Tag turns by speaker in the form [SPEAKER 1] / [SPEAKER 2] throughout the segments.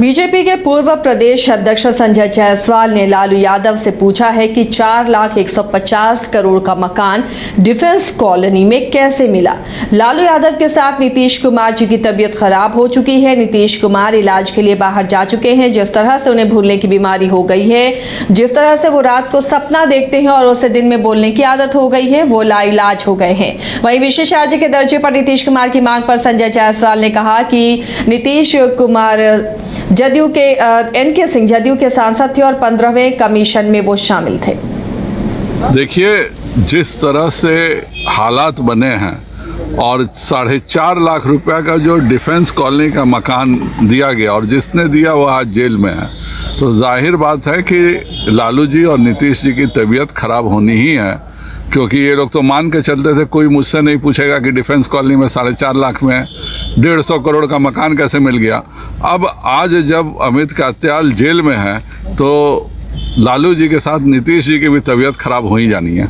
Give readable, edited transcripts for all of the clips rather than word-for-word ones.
[SPEAKER 1] BJP के पूर्व प्रदेश अध्यक्ष संजय जायसवाल ने लालू यादव से पूछा है कि 4,150 करोड़ का मकान डिफेंस कॉलोनी में कैसे मिला। लालू यादव के साथ नीतीश कुमार जी की तबीयत खराब हो चुकी है। नीतीश कुमार इलाज के लिए बाहर जा चुके हैं। जिस तरह से उन्हें भूलने की बीमारी हो गई है, जिस तरह से वो रात को सपना देखते हैं और उसे दिन में बोलने की आदत हो गई है, वो लाइलाज हो गए हैं। वहीं विशेष राज्य के दर्जे पर नीतीश कुमार की मांग पर संजय जायसवाल ने कहा कि नीतीश कुमार जदयू के एनके सिंह जदयू के सांसद थे और 15वें कमीशन में वो शामिल थे।
[SPEAKER 2] देखिए, जिस तरह से हालात बने हैं और 4.5 लाख रुपया का जो डिफेंस कॉलोनी का मकान दिया गया और जिसने दिया वो आज जेल में है, तो जाहिर बात है कि लालू जी और नीतीश जी की तबीयत खराब होनी ही है। क्योंकि ये लोग तो मान के चलते थे, कोई मुझसे नहीं पूछेगा कि डिफेंस कॉलोनी में 4.5 लाख में 150 करोड़ का मकान कैसे मिल गया। अब आज जब अमित कात्याल जेल में है तो लालू जी के साथ नीतीश जी की भी तबीयत खराब हो ही जानी है।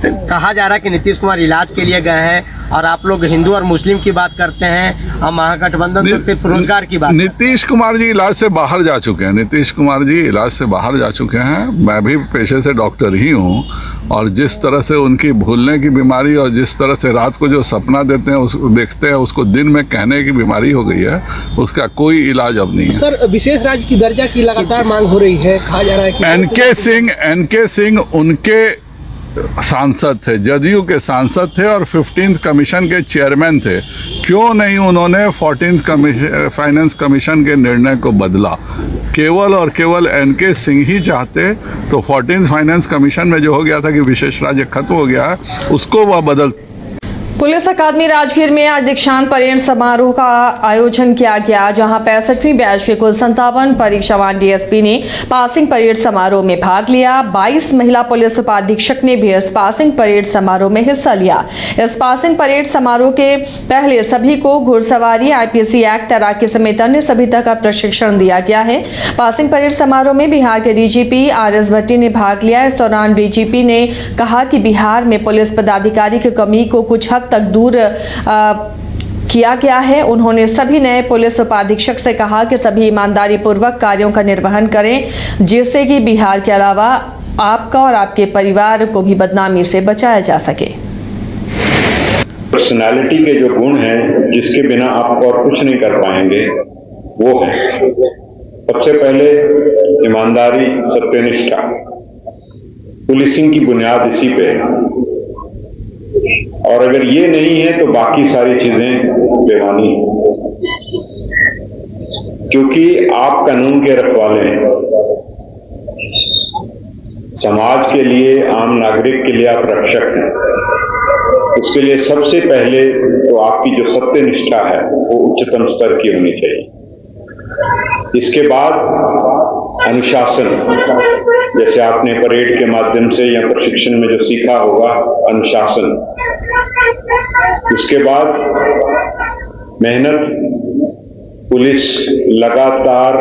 [SPEAKER 3] कहा जा रहा है कि नीतीश कुमार इलाज के लिए गए हैं और आप लोग हिंदू और मुस्लिम की बात करते हैं और महागठबंधन तो सिर्फ रोजगार की बात।
[SPEAKER 2] नीतीश कुमार जी इलाज से बाहर जा चुके हैं। नीतीश कुमार जी इलाज से बाहर जा चुके हैं। मैं भी पेशे से डॉक्टर ही हूँ और जिस तरह से उनकी भूलने की बीमारी और जिस तरह से रात को जो सपना देते हैं उसको देखते हैं उसको दिन में कहने की बीमारी हो गई है, उसका कोई इलाज अब नहीं है।
[SPEAKER 4] सर, विशेष राज्य की दर्जा की लगातार मांग हो रही है। कहा जा रहा है कि
[SPEAKER 2] एनके सिंह उनके सांसद थे, जदयू के सांसद थे और 15th कमीशन के चेयरमैन थे। क्यों नहीं उन्होंने 14th फाइनेंस कमीशन के निर्णय को बदला? केवल और केवल एनके सिंह ही चाहते तो 14th फाइनेंस कमीशन में जो हो गया था कि विशेष राज्य खत्म हो गया, उसको वह बदल।
[SPEAKER 1] पुलिस अकादमी राजगीर में आज दीक्षांत परेड समारोह का आयोजन किया गया, जहां 65वीं बैच के कुल 57 परीक्षावान डीएसपी ने पासिंग परेड समारोह में भाग लिया। 22 महिला पुलिस उपाधीक्षक ने भी इस पासिंग परेड समारोह में हिस्सा लिया। इस पासिंग परेड समारोह के पहले सभी को घुड़सवारी, आईपीसी एक्ट, तैराकी समेत अन्य सभी तरह का प्रशिक्षण दिया गया है। पासिंग परेड समारोह में बिहार के डीजीपी आरएस भट्टी ने भाग लिया। इस दौरान डीजीपी ने कहा कि बिहार में पुलिस पदाधिकारी की कमी को कुछ हद तक दूर किया गया है। उन्होंने सभी नए पुलिस उपाधीक्षक से कहा कि सभी ईमानदारी पूर्वक कार्यों का निर्वहन करें, जिससे कि बिहार के अलावा आपका और आपके परिवार को भी बदनामी से बचाया जा सके।
[SPEAKER 5] पर्सनालिटी के जो गुण हैं जिसके बिना आप और कुछ नहीं कर पाएंगे वो है, सबसे पहले ईमानदारी, सत्यनिष्ठा। पुलिसिंग की बुनियाद इसी पे है और अगर ये नहीं है तो बाकी सारी चीजें बेमानी, क्योंकि आप कानून के रखवाले हैं। समाज के लिए, आम नागरिक के लिए आप रक्षक हैं। उसके लिए सबसे पहले तो आपकी जो सत्यनिष्ठा है वो उच्चतम स्तर की होनी चाहिए। इसके बाद अनुशासन, जैसे आपने परेड के माध्यम से या प्रशिक्षण में जो सीखा होगा, अनुशासन। उसके बाद मेहनत, पुलिस लगातार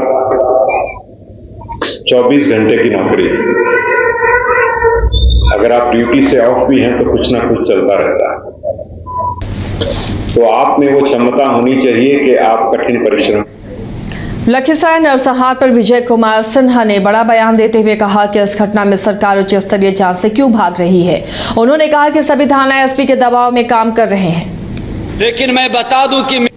[SPEAKER 5] 24 घंटे की नौकरी। अगर आप ड्यूटी से ऑफ भी हैं तो कुछ ना कुछ चलता रहता है। तो आप में वो क्षमता होनी चाहिए कि आप कठिन परिश्रम।
[SPEAKER 1] लखीसराय नरसंहार पर विजय कुमार सिन्हा ने बड़ा बयान देते हुए कहा कि इस घटना में सरकार उच्च स्तरीय जांच से क्यों भाग रही है। उन्होंने कहा कि सभी थाना एसपी के दबाव में काम कर रहे हैं।
[SPEAKER 6] लेकिन मैं बता दूं कि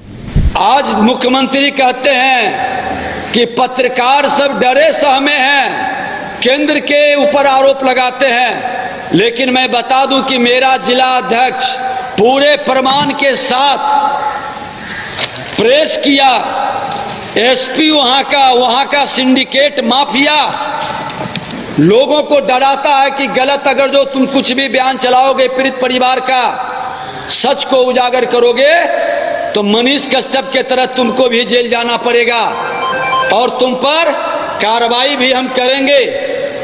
[SPEAKER 6] आज मुख्यमंत्री कहते हैं कि पत्रकार सब डरे सहमे हैं, केंद्र के ऊपर आरोप लगाते हैं। लेकिन मैं बता दूं कि मेरा जिला अध्यक्ष पूरे प्रमाण के साथ प्रेस किया। एसपी वहां का सिंडिकेट माफिया लोगों को डराता है कि गलत अगर जो तुम कुछ भी बयान चलाओगे, पीड़ित परिवार का सच को उजागर करोगे तो मनीष कश्यप के तरह तुमको भी जेल जाना पड़ेगा और तुम पर कार्रवाई भी हम करेंगे।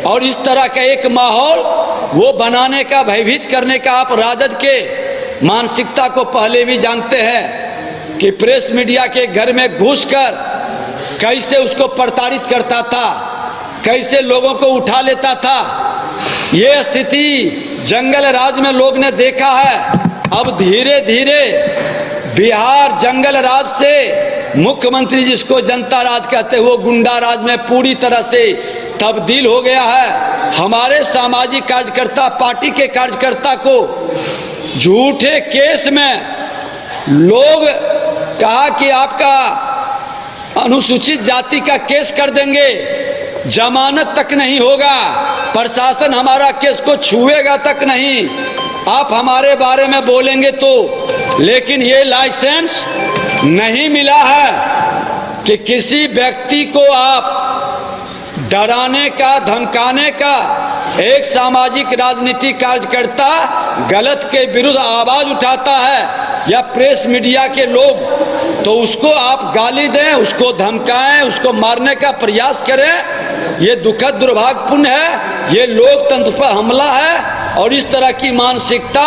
[SPEAKER 6] और इस तरह का एक माहौल वो बनाने का, भयभीत करने का आप राजद के मानसिकता को पहले भी जानते हैं कि प्रेस मीडिया के घर में घुसकर कैसे उसको प्रताड़ित करता था, कैसे लोगों को उठा लेता था। ये स्थिति जंगल राज में लोग ने देखा है। अब धीरे धीरे बिहार जंगल राज से मुख्यमंत्री जिसको जनता राज कहते हैं वो गुंडा राज में पूरी तरह से तब्दील हो गया है। हमारे सामाजिक कार्यकर्ता, पार्टी के कार्यकर्ता को झूठे केस में लोग कहा कि आपका अनुसूचित जाति का केस कर देंगे, जमानत तक नहीं होगा, प्रशासन हमारा केस को छुएगा तक नहीं, आप हमारे बारे में बोलेंगे तो। लेकिन ये लाइसेंस नहीं मिला है कि किसी व्यक्ति को आप डराने का, धमकाने का। एक सामाजिक राजनीतिक कार्यकर्ता गलत के विरुद्ध आवाज उठाता है या प्रेस मीडिया के लोग, तो उसको आप गाली दें, उसको धमकाएं, उसको मारने का प्रयास करें, ये दुखद दुर्भाग्यपूर्ण है। ये लोकतंत्र पर हमला है और इस तरह की मानसिकता,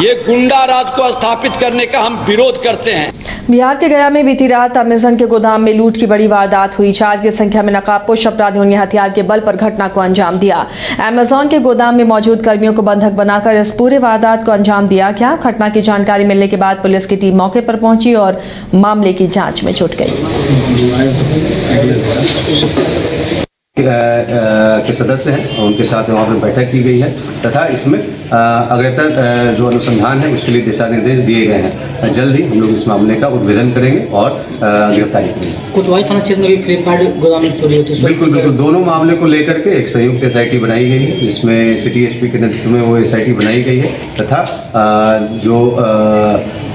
[SPEAKER 6] ये गुंडा राज को स्थापित करने का हम विरोध करते हैं।
[SPEAKER 1] बिहार के गया में बीती रात अमेजन के गोदाम में लूट की बड़ी वारदात हुई। 4 की संख्या में नकाबपोश अपराधियों ने हथियार के बल पर घटना को अंजाम दिया। अमेजन के गोदाम में मौजूद कर्मियों को बंधक बनाकर इस पूरे वारदात को अंजाम दिया गया। घटना की जानकारी मिलने के बाद पुलिस की टीम मौके पर पहुंची और मामले की जांच में जुट गई।
[SPEAKER 7] के सदस्य हैं और उनके साथ वहाँ पर बैठक की गई है तथा इसमें अग्रतर जो अनुसंधान है उसके लिए दिशा निर्देश दिए गए हैं। जल्द ही हम लोग इस मामले का उद्भेदन करेंगे और गिरफ्तारी करेंगे।
[SPEAKER 8] कोतवाली थाना क्षेत्र में भी फ्लिपकार्ट गोदाम में चोरी होती है।
[SPEAKER 7] बिल्कुल बिल्कुल, दोनों मामले को लेकर के एक संयुक्त SIT बनाई गई है, जिसमें सिटी SP के नेतृत्व में वो SIT बनाई गई है तथा जो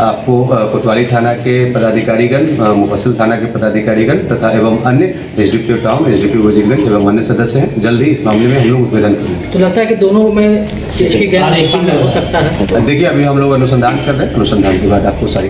[SPEAKER 7] आपको कोतवाली थाना के पदाधिकारीगण, मुफस्सिल थाना के पदाधिकारीगण तथा एवं अन्य एसडीपीओ टाउन, एसडीपीओ वजीरगंज एवं अन्य सदस्य हैं। जल्द ही इस मामले में हम लोग उद्भेदन करेंगे।
[SPEAKER 8] तो लगता है कि दोनों में हो सकता है।
[SPEAKER 7] देखिए अभी हम लोग अनुसंधान कर रहे हैं, अनुसंधान के बाद आपको सारी